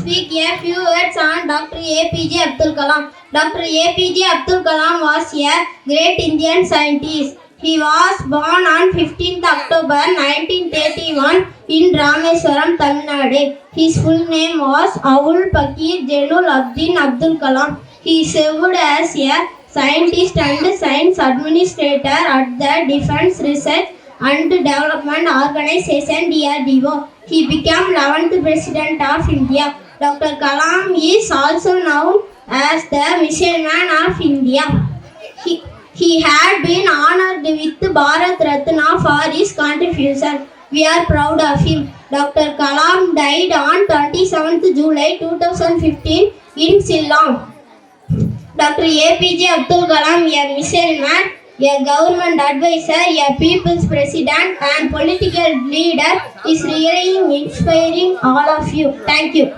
speak a few words on Dr. APJ Abdul Kalam. Dr. APJ Abdul Kalam was a great Indian scientist. He was born on 15th October 1931 in Rameswaram, Tamil Nadu. His full name was Abul Pakir Jainul Abdin Abdul Kalam. He served as a scientist and science administrator at the Defense Research and Development Organization DRDO. He became 11th President of India. Dr. Kalam is also known as the Missile Man of India. He had been honored with Bharat Ratna for his contribution. We are proud of him. Dr. Kalam died on 27th July 2015 in Shillong. Dr. APJ Abdul Kalam, a missile man, a government advisor, a people's president and political leader, is really inspiring all of you. Thank you.